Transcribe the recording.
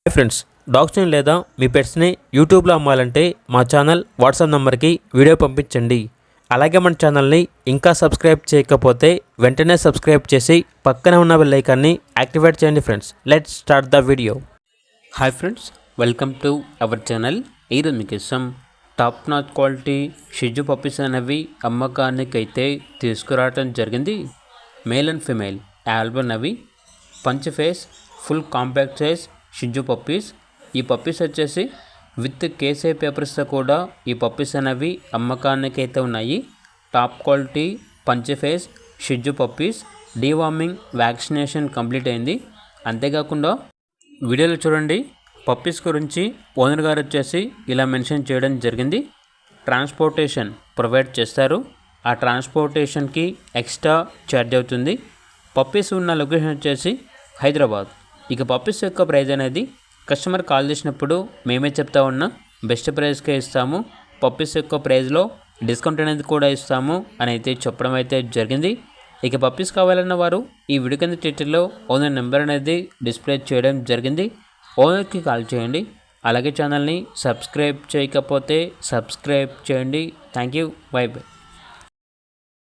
Hi friends, డాగ్స్ని లేదా మీ పెట్స్ని యూట్యూబ్లో అమ్మాలంటే మా ఛానల్ వాట్సాప్ నెంబర్కి వీడియో పంపించండి. అలాగే మన ఛానల్ని ఇంకా సబ్స్క్రైబ్ చేయకపోతే వెంటనే సబ్స్క్రైబ్ చేసి పక్కనే ఉన్న బెల్ ఐకాన్ని యాక్టివేట్ చేయండి. Friends, let's start the video. Hi friends, welcome to our channel. ఈరోజు మీకోసం టాప్ నాచ్ క్వాలిటీ షిజు పప్పీస్ అనేవి అమ్మకానికి అయితే తీసుకురావడం జరిగింది. మేల్ అండ్ ఫిమేల్ ఆల్బన్ అవి punch face full compact size షిజు పప్పీస్. ఈ పప్పీస్ వచ్చేసి విత్ కేసే పేపర్స్తో కూడా ఈ పప్పీస్ అనేవి అమ్మకానికి అయితే ఉన్నాయి. టాప్ క్వాలిటీ పంచ్ ఫేస్ షిజు పప్పీస్. డీవార్మింగ్ వ్యాక్సినేషన్ కంప్లీట్ అయింది. అంతేకాకుండా వీడియోలో చూడండి, పప్పీస్ గురించి ఓనర్ గారు వచ్చేసి ఇలా మెన్షన్ చేయడం జరిగింది. ట్రాన్స్పోర్టేషన్ ప్రొవైడ్ చేస్తారు. ఆ ట్రాన్స్పోర్టేషన్కి ఎక్స్ట్రా ఛార్జ్ అవుతుంది. పప్పీస్ ఉన్న లొకేషన్ వచ్చేసి హైదరాబాద్. ఇక పప్పీస్ యొక్క ప్రైస్ అనేది కస్టమర్ కాల్ చేసినప్పుడు మేమే చెప్తా ఉన్నా బెస్ట్ ప్రైస్కే ఇస్తాము, పప్పీస్ యొక్క ప్రైస్లో డిస్కౌంట్ అనేది కూడా ఇస్తాము అని అయితే చెప్పడం అయితే జరిగింది. ఇక పప్పీస్ కావాలన్న వారు ఈ వీడియో కింద టైటిల్లో ఓనర్ నెంబర్ అనేది డిస్ప్లే చేయడం జరిగింది. ఓనర్కి కాల్ చేయండి. అలాగే ఛానల్ని సబ్స్క్రైబ్ చేయకపోతే సబ్స్క్రైబ్ చేయండి. Thank you. By by.